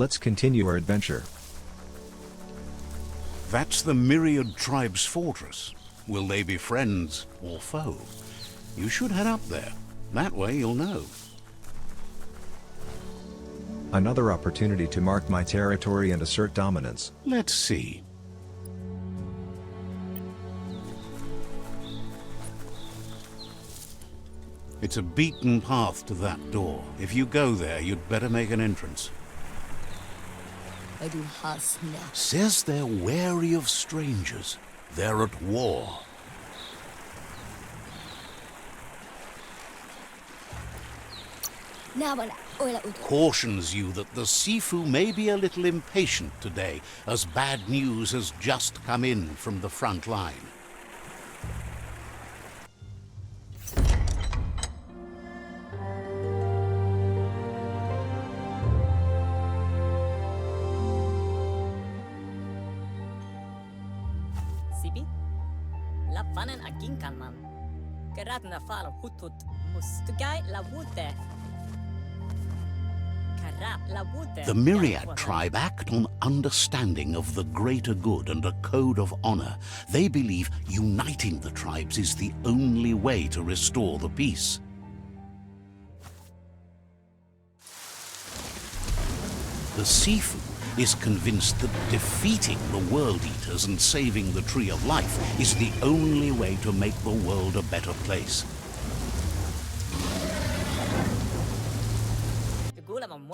Let's continue our adventure. That's the Myriad Tribe's fortress. Will they be friends or foe? You should head up there. That way you'll know. Another opportunity to mark my territory and assert dominance. Let's see. It's a beaten path to that door. If you go there, you'd better make an entrance. Says they're wary of strangers. They're at war. Cautions you that the Sifu may be a little impatient today, as bad news has just come in from the front line. Sibi? Lapvanen aginkanman. Karatna falo hutut mustugai lawute. The Myriad tribe act on understanding of the greater good and a code of honor. They believe uniting the tribes is the only way to restore the peace. The Sifu is convinced that defeating the World Eaters and saving the Tree of Life is the only way to make the world a better place.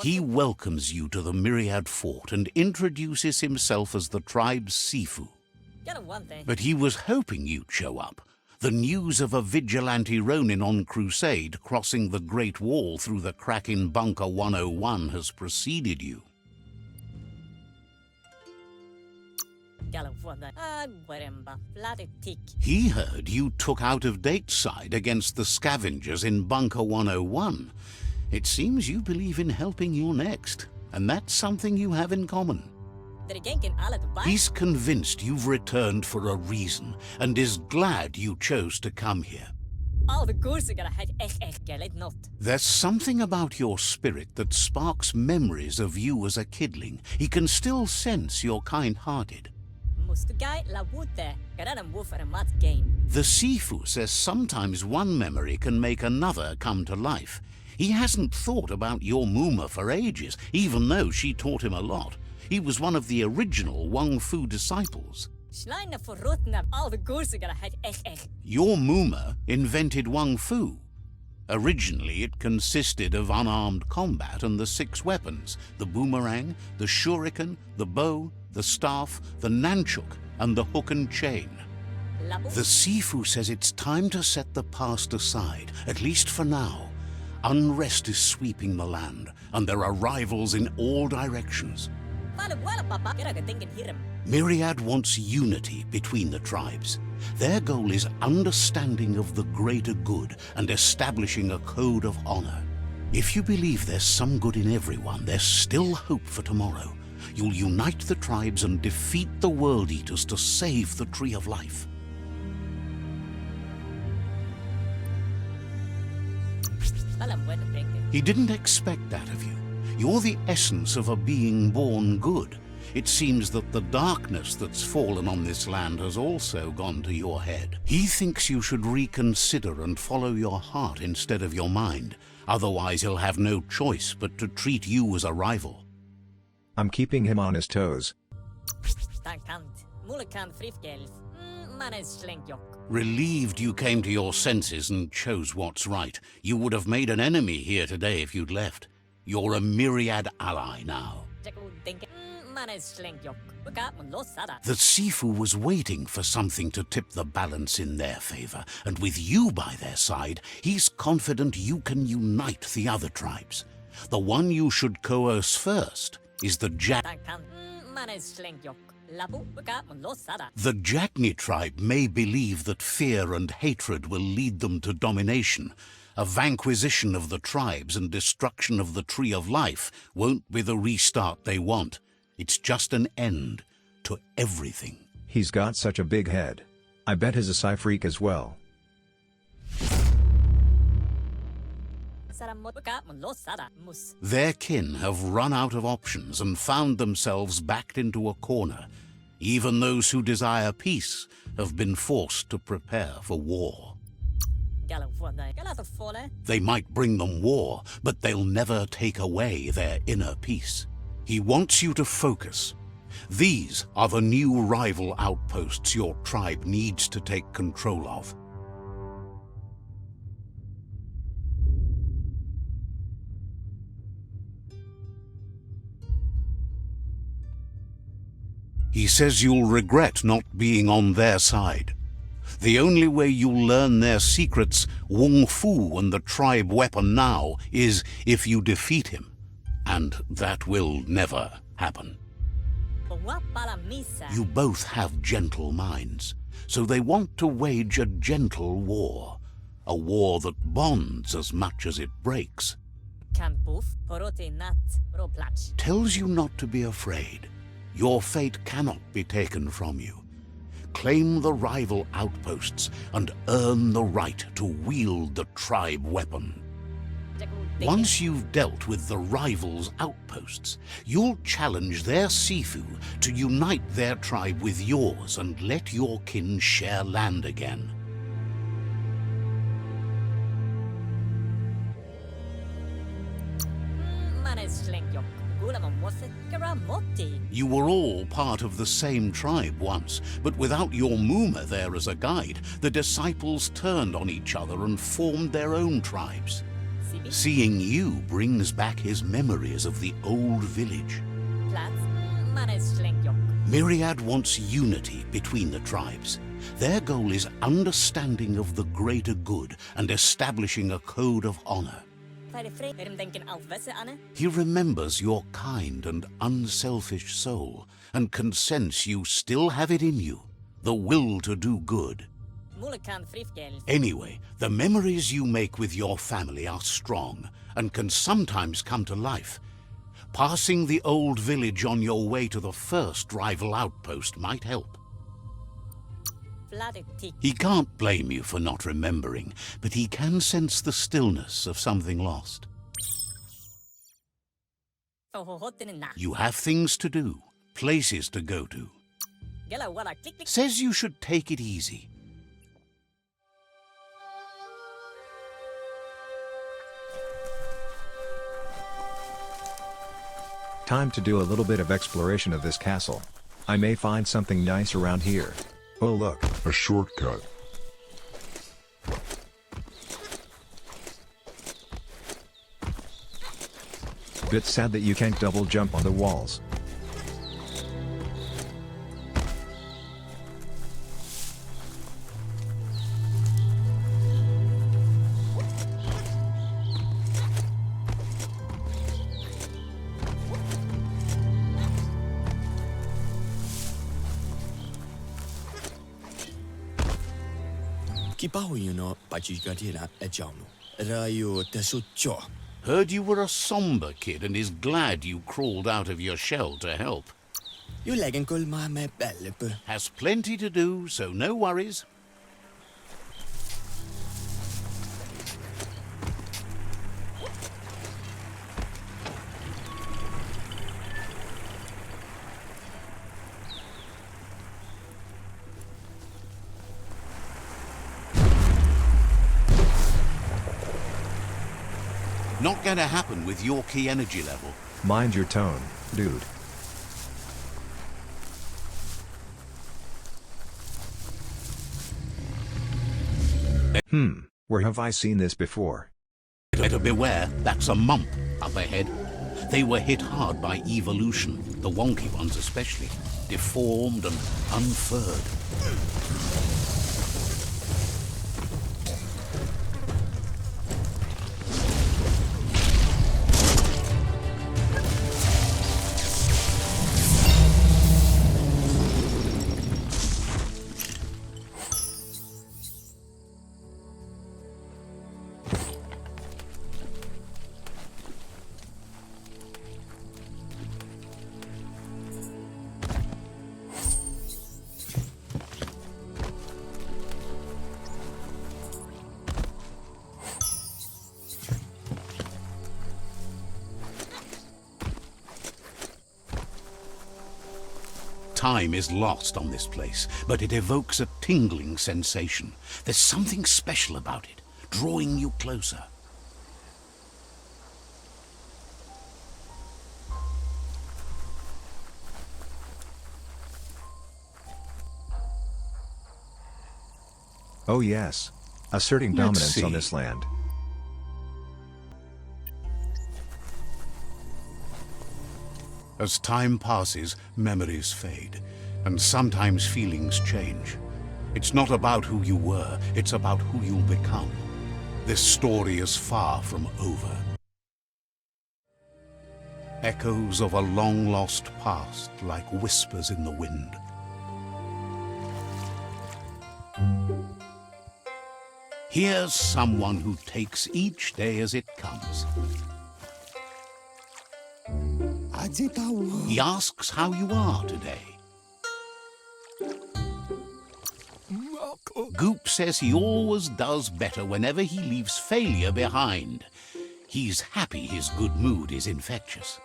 He welcomes you to the Myriad Fort and introduces himself as the tribe's Sifu. But he was hoping you'd show up. The news of a vigilante Ronin on crusade crossing the Great Wall through the crack in Bunker 101 has preceded you. He heard you took out-of-date side against the scavengers in Bunker 101. It seems you believe in helping your next, and that's something you have in common. He's convinced you've returned for a reason, and is glad you chose to come here. There's something about your spirit that sparks memories of you as a kidling. He can still sense you're kind-hearted. The Sifu says sometimes one memory can make another come to life. He hasn't thought about your mooma for ages, even though she taught him a lot. He was one of the original Wang Fu disciples. Your mooma invented Wang Fu. Originally, it consisted of unarmed combat and the 6 weapons: the boomerang, the shuriken, the bow, the staff, the nunchuk, and the hook and chain. The Sifu says it's time to set the past aside, at least for now. Unrest is sweeping the land, and there are rivals in all directions. Myriad wants unity between the tribes. Their goal is understanding of the greater good and establishing a code of honor. If you believe there's some good in everyone, there's still hope for tomorrow. You'll unite the tribes and defeat the World Eaters to save the Tree of Life. He didn't expect that of you. You're the essence of a being born good. It seems that the darkness that's fallen on this land has also gone to your head. He thinks you should reconsider and follow your heart instead of your mind. Otherwise, he'll have no choice but to treat you as a rival. I'm keeping him on his toes. Relieved you came to your senses and chose what's right. You would have made an enemy here today if you'd left. You're a Myriad ally now. The Sifu was waiting for something to tip the balance in their favor, and with you by their side, he's confident you can unite the other tribes. The one you should coerce first is the The Jagni tribe may believe that fear and hatred will lead them to domination. A vanquisition of the tribes and destruction of the Tree of Life won't be the restart they want. It's just an end to everything. He's got such a big head. I bet he's a sci freak as well. Their kin have run out of options and found themselves backed into a corner. Even those who desire peace have been forced to prepare for war. They might bring them war, but they'll never take away their inner peace. He wants you to focus. These are the new rival outposts your tribe needs to take control of. He says you'll regret not being on their side. The only way you'll learn their secrets, Wung Fu and the tribe weapon now, is if you defeat him. And that will never happen. You both have gentle minds, so they want to wage a gentle war. A war that bonds as much as it breaks. Tells you not to be afraid. Your fate cannot be taken from you. Claim the rival outposts and earn the right to wield the tribe weapon. Once you've dealt with the rivals' outposts, you'll challenge their Sifu to unite their tribe with yours and let your kin share land again. You were all part of the same tribe once, but without your mooma there as a guide, the disciples turned on each other and formed their own tribes. Seeing you brings back his memories of the old village. Myriad wants unity between the tribes. Their goal is understanding of the greater good and establishing a code of honor. He remembers your kind and unselfish soul and can sense you still have it in you, the will to do good. Anyway, the memories you make with your family are strong and can sometimes come to life. Passing the old village on your way to the first rival outpost might help. He can't blame you for not remembering, but he can sense the stillness of something lost. You have things to do, places to go to. Says you should take it easy. Time to do a little bit of exploration of this castle. I may find something nice around here. Oh look, a shortcut. Bit sad that you can't double jump on the walls. Heard you were a somber kid and is glad you crawled out of your shell to help. Has plenty to do, so no worries. Not gonna happen with your key energy level. Mind your tone, dude. Where have I seen this before? Better beware, that's a mump up ahead. They were hit hard by evolution, the wonky ones especially, deformed and unfurred. time is lost on this place, but it evokes a tingling sensation. There's something special about it, drawing you closer. Oh yes. Asserting Let's dominance on see. this land. As time passes, memories fade, and sometimes feelings change. It's not about who you were, it's about who you'll become. This story is far from over. Echoes of a long-lost past like whispers in the wind. Here's someone who takes each day as it comes. He asks how you are today. Goop says he always does better whenever he leaves failure behind. He's happy his good mood is infectious.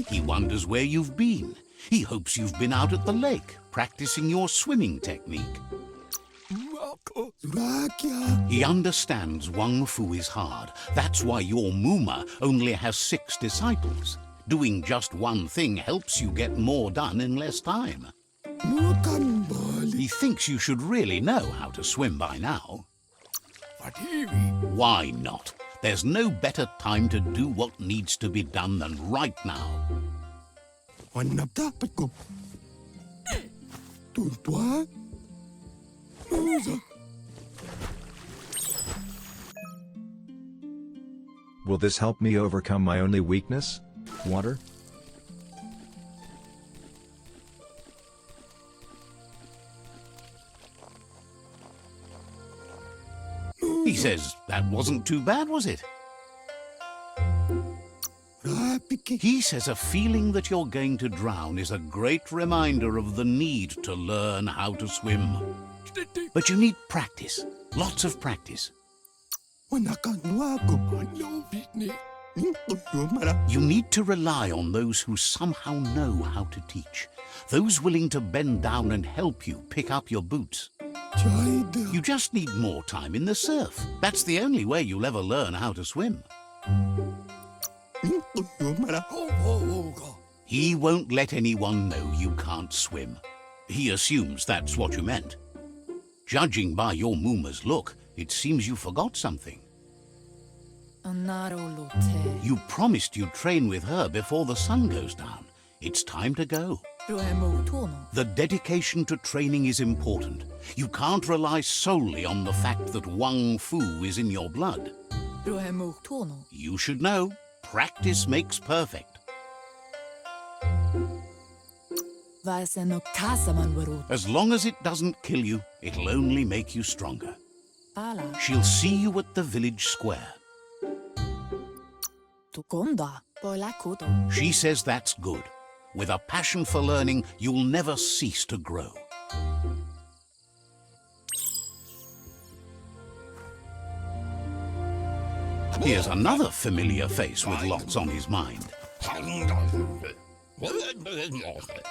He wonders where you've been. He hopes you've been out at the lake, practicing your swimming technique. He understands Wang Fu is hard. That's why your mooma only has 6 disciples. Doing just one thing helps you get more done in less time. He thinks you should really know how to swim by now. Why not? There's no better time to do what needs to be done than right now. Will this help me overcome my only weakness? Water? He says that wasn't too bad, was it? He says a feeling that you're going to drown is a great reminder of the need to learn how to swim. But you need practice, lots of practice. You need to rely on those who somehow know how to teach, those willing to bend down and help you pick up your boots. You just need more time in the surf. That's the only way you'll ever learn how to swim. He won't let anyone know you can't swim. He assumes that's what you meant. Judging by your mooma's look, it seems you forgot something. You promised you'd train with her before the sun goes down. It's time to go. The dedication to training is important. You can't rely solely on the fact that Wang Fu is in your blood. You should know, practice makes perfect. As long as it doesn't kill you, it'll only make you stronger. She'll see you at the village square. She says that's good. With a passion for learning, you'll never cease to grow. Here's another familiar face with lots on his mind.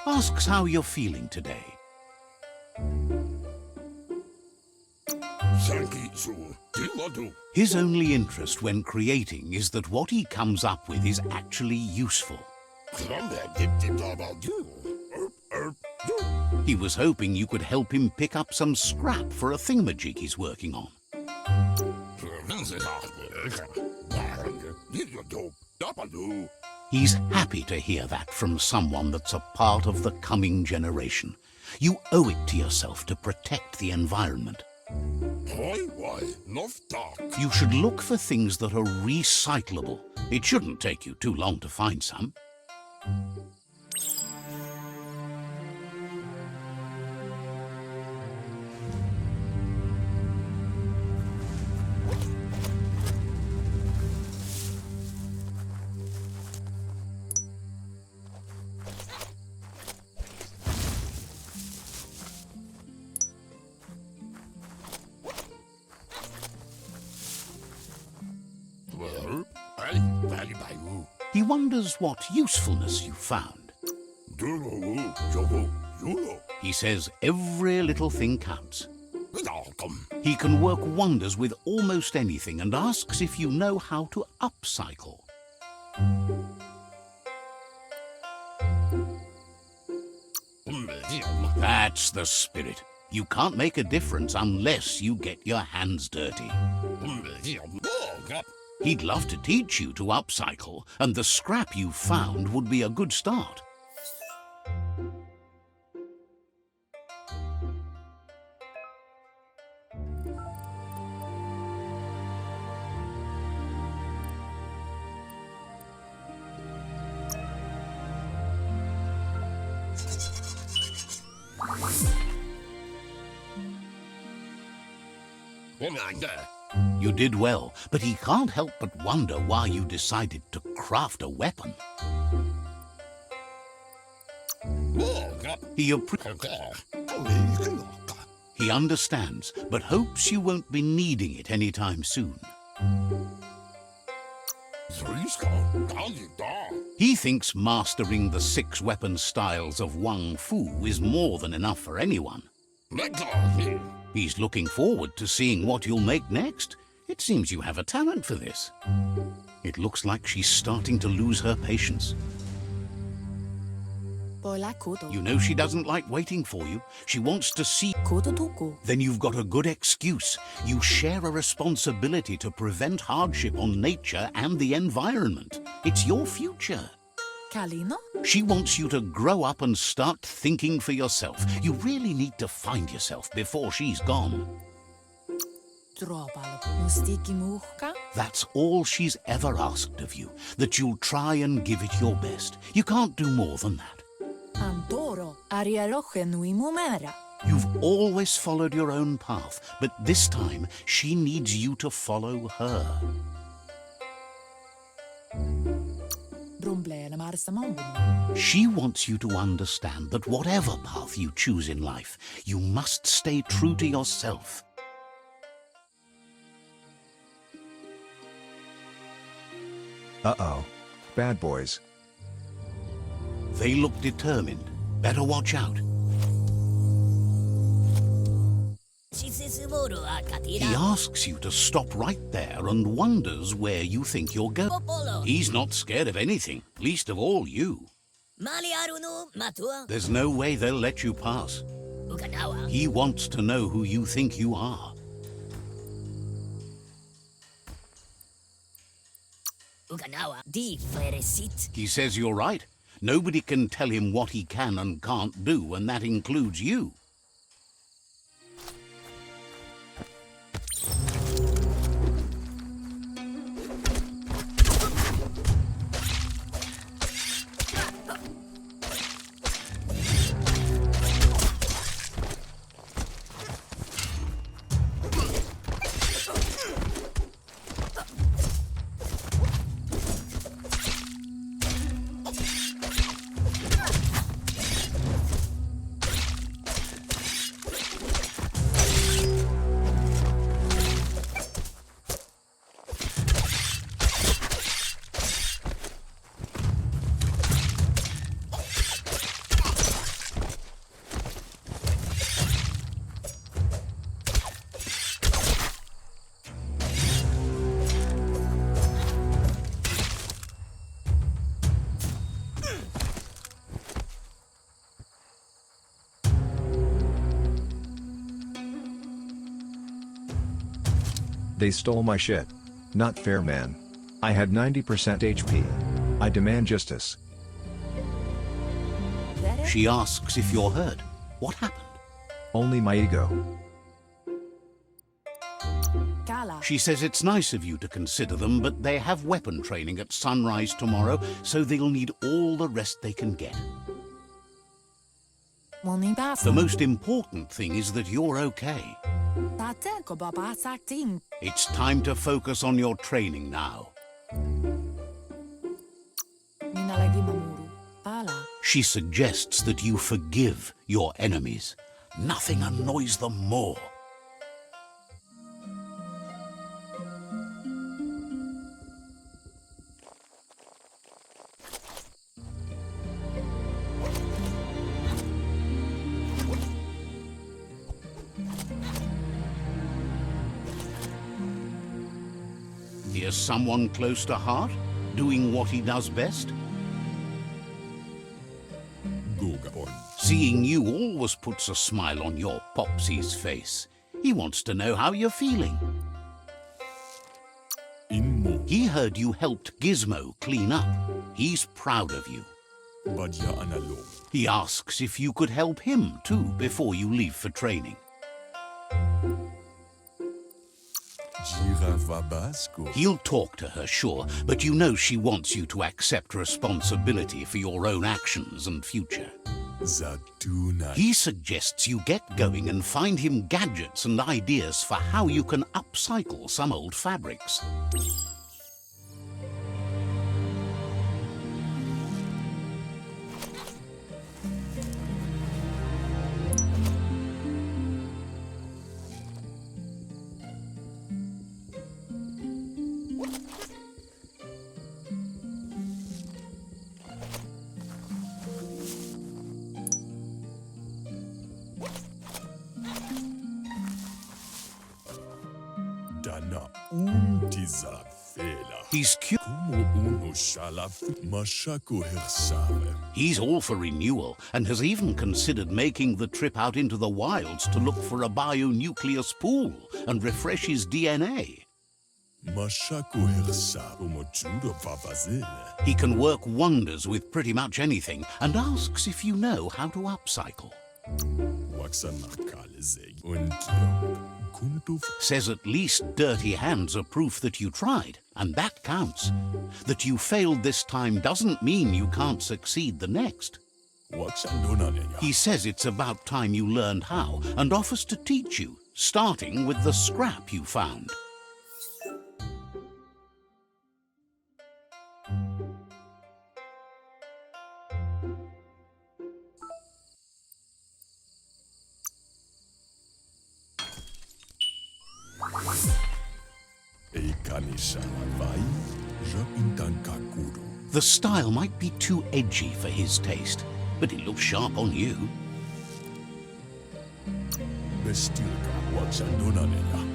Asks how you're feeling today. His only interest when creating is that what he comes up with is actually useful. He was hoping you could help him pick up some scrap for a thingamajig he's working on. He's happy to hear that from someone that's a part of the coming generation. You owe it to yourself to protect the environment. You should look for things that are recyclable. It shouldn't take you too long to find some. He wonders what usefulness you found. He says every little thing counts. He can work wonders with almost anything and asks if you know how to upcycle. That's the spirit. You can't make a difference unless you get your hands dirty. He'd love to teach you to upcycle, and the scrap you found would be a good start. You did well, but he can't help but wonder why you decided to craft a weapon. He understands, but hopes you won't be needing it anytime soon. He thinks mastering the 6 weapon styles of Wang Fu is more than enough for anyone. He's looking forward to seeing what you'll make next. It seems you have a talent for this. It looks like she's starting to lose her patience. You know she doesn't like waiting for you. She wants to see. Then you've got a good excuse. You share a responsibility to prevent hardship on nature and the environment. It's your future. She wants you to grow up and start thinking for yourself. You really need to find yourself before she's gone. That's all she's ever asked of you, that you'll try and give it your best. You can't do more than that. You've always followed your own path, but this time she needs you to follow her. She wants you to understand that whatever path you choose in life, you must stay true to yourself. Uh-oh. Bad boys. They look determined. Better watch out. He asks you to stop right there and wonders where you think you're going. He's not scared of anything, least of all you. There's no way they'll let you pass. He wants to know who you think you are. He says you're right. Nobody can tell him what he can and can't do, and that includes you. They stole my shit. Not fair, man. I had 90% HP. I demand justice. She asks if you're hurt. What happened? Only my ego. She says it's nice of you to consider them, but they have weapon training at sunrise tomorrow, so they'll need all the rest they can get. The most important thing is that you're okay. It's time to focus on your training now. She suggests that you forgive your enemies. Nothing annoys them more. he has someone close to heart, doing what he does best? Seeing you always puts a smile on your Popsy's face. He wants to know how you're feeling. He heard you helped Gizmo clean up. He's proud of you. He asks if you could help him too before you leave for training. He'll talk to her, sure, but you know she wants you to accept responsibility for your own actions and future. He suggests you get going and find him gadgets and ideas for how you can upcycle some old fabrics. He's cute. He's all for renewal and has even considered making the trip out into the wilds to look for a bionucleus pool and refresh his DNA. He can work wonders with pretty much anything and asks if you know how to upcycle. Says at least dirty hands are proof that you tried, and that counts. That you failed this time doesn't mean you can't succeed the next. He says it's about time you learned how and offers to teach you, starting with the scrap you found. The style might be too edgy for his taste, but it looks sharp on you.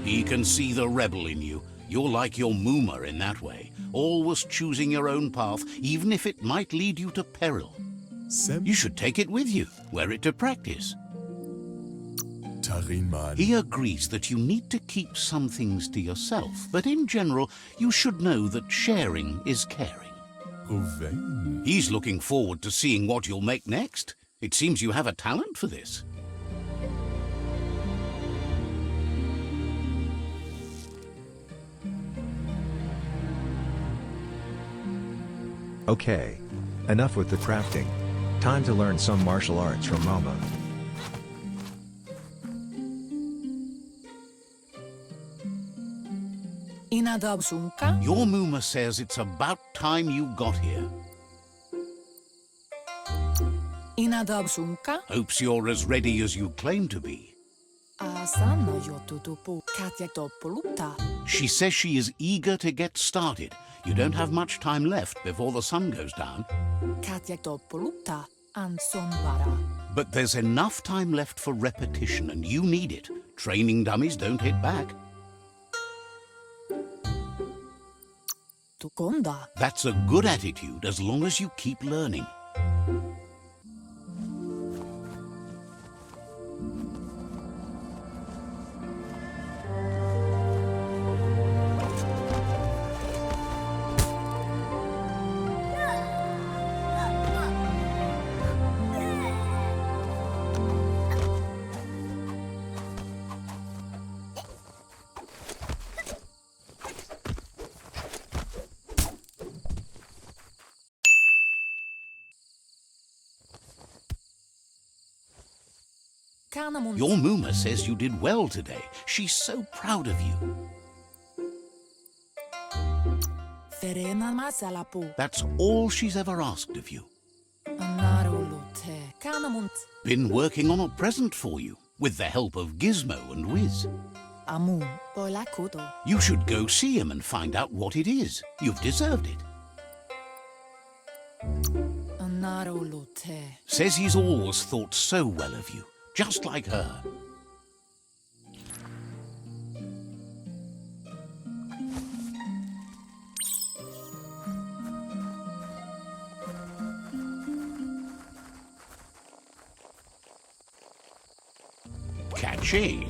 He can see the rebel in you. You're like your mooma in that way, always choosing your own path, even if it might lead you to peril. You should take it with you, wear it to practice. He agrees that you need to keep some things to yourself, but in general, you should know that sharing is caring. He's looking forward to seeing what you'll make next. It seems you have a talent for this. Okay. Enough with the crafting. Time to learn some martial arts from mooma. Your mooma says it's about time you got here. Hopes you're as ready as you claim to be. She says she is eager to get started. You don't have much time left before the sun goes down. But there's enough time left for repetition, and you need it. Training dummies don't hit back. That's a good attitude as long as you keep learning. Your mooma says you did well today. She's so proud of you. That's all she's ever asked of you. Been working on a present for you, with the help of Gizmo and Wiz. You should go see him and find out what it is. You've deserved it. Says he's always thought so well of you. Just like her. she?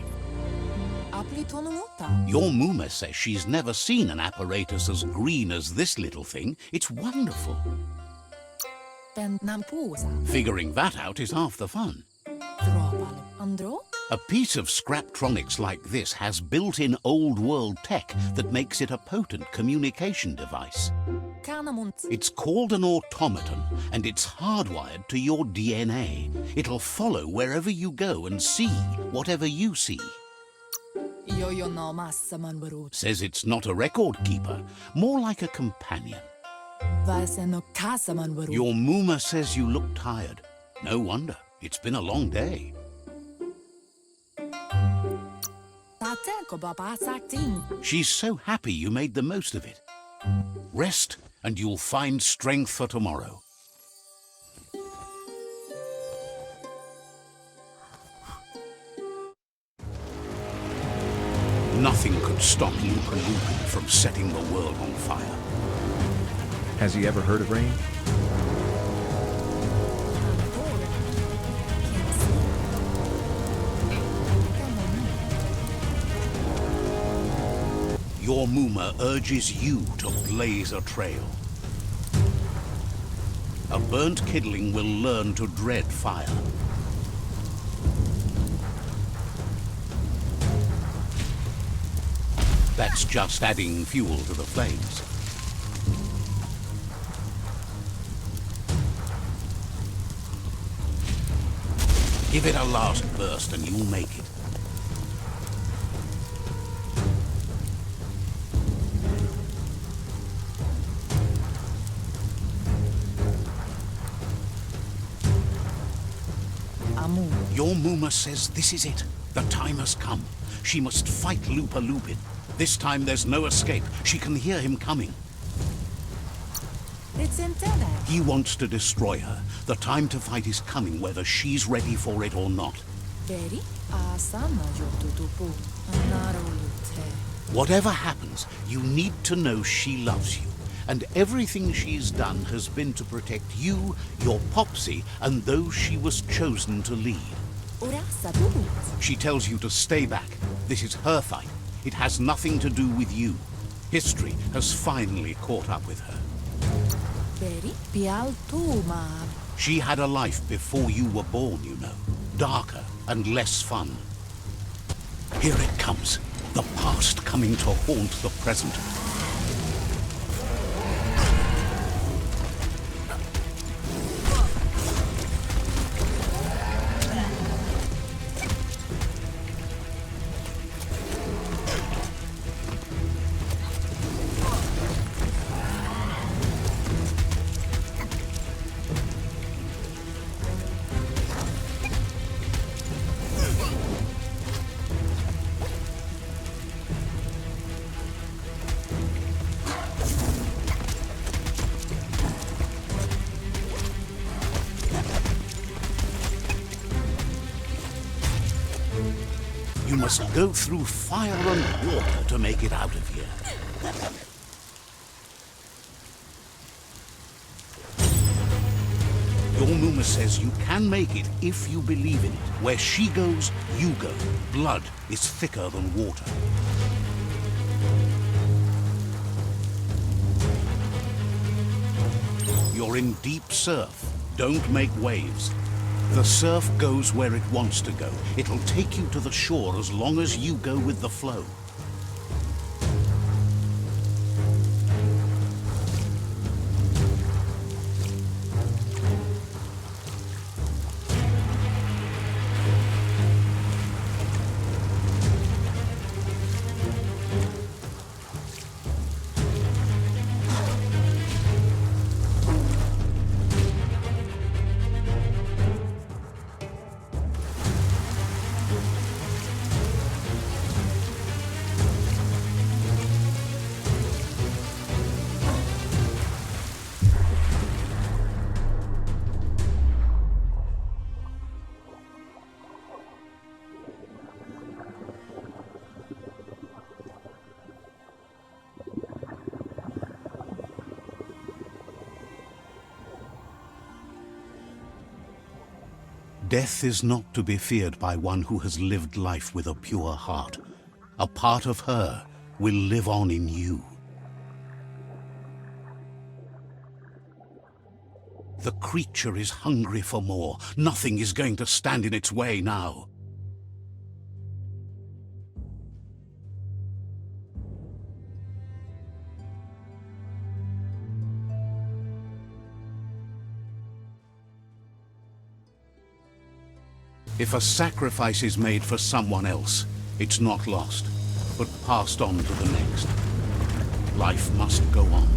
Your mooma says she's never seen an apparatus as green as this little thing. It's wonderful. Figuring that out is half the fun. A piece of Scraptronics like this has built-in old-world tech that makes it a potent communication device. It's called an automaton, and it's hardwired to your DNA. It'll follow wherever you go and see whatever you see. Says it's not a record keeper, more like a companion. Your mooma says you look tired. No wonder. It's been a long day. She's so happy you made the most of it. Rest, and you'll find strength for tomorrow. Nothing could stop Lupa from setting the world on fire. Has he ever heard of rain? Your mooma urges you to blaze a trail. A burnt kidling will learn to dread fire. That's just adding fuel to the flames. Give it a last burst and you'll make it. Your mooma says this is it. The time has come. She must fight Lupa Lupin. This time there's no escape. She can hear him coming. He wants to destroy her. The time to fight is coming, whether she's ready for it or not. Whatever happens, you need to know she loves you. And everything she's done has been to protect you, your Popsy, and those she was chosen to lead. She tells you to stay back. This is her fight. It has nothing to do with you. History has finally caught up with her. She had a life before you were born, you know. Darker and less fun. Here it comes. The past coming to haunt the present. You must go through fire and water to make it out of here. Your mooma says you can make it if you believe in it. Where she goes, you go. Blood is thicker than water. You're in deep surf. Don't make waves. The surf goes where it wants to go. It'll take you to the shore as long as you go with the flow. Death is not to be feared by one who has lived life with a pure heart. A part of her will live on in you. The creature is hungry for more. Nothing is going to stand in its way now. If a sacrifice is made for someone else, it's not lost, but passed on to the next. Life must go on.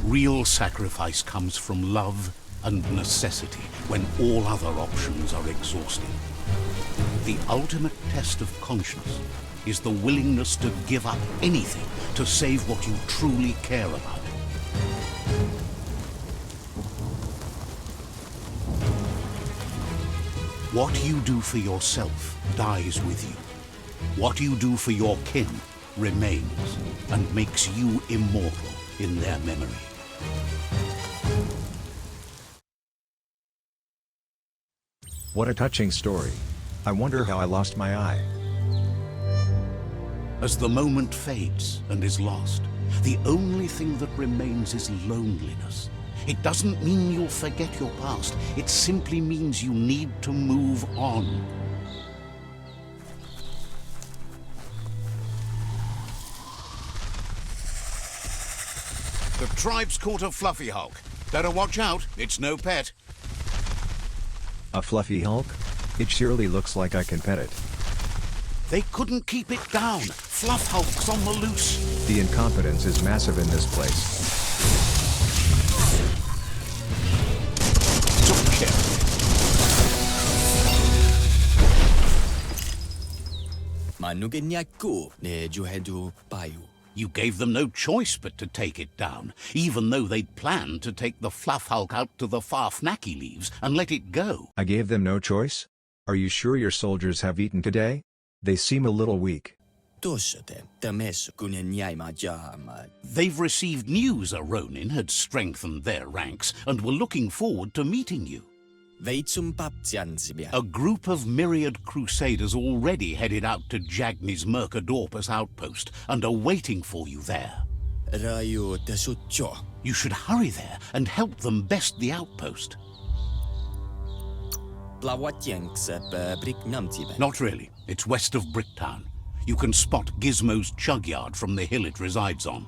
Real sacrifice comes from love and necessity when all other options are exhausted. The ultimate test of conscience is the willingness to give up anything to save what you truly care about. What you do for yourself dies with you. What you do for your kin remains and makes you immortal in their memory. What a touching story. I wonder how I lost my eye. As the moment fades and is lost, the only thing that remains is loneliness. It doesn't mean you'll forget your past. It simply means you need to move on. The tribe's caught a fluffy hulk. Better watch out, it's no pet. A fluffy hulk? It surely looks like I can pet it. They couldn't keep it down. Fluff hulks on the loose. The incompetence is massive in this place. You gave them no choice but to take it down, even though they'd planned to take the fluff hulk out to the Farfnaki leaves and let it go. I gave them no choice? Are you sure your soldiers have eaten today? They seem a little weak. They've received news a Ronin had strengthened their ranks and were looking forward to meeting you. A group of myriad crusaders already headed out to Jagni's Mercadorpus outpost and are waiting for you there. You should hurry there and help them best the outpost. Not really. It's west of Bricktown. You can spot Gizmo's chug yard from the hill it resides on.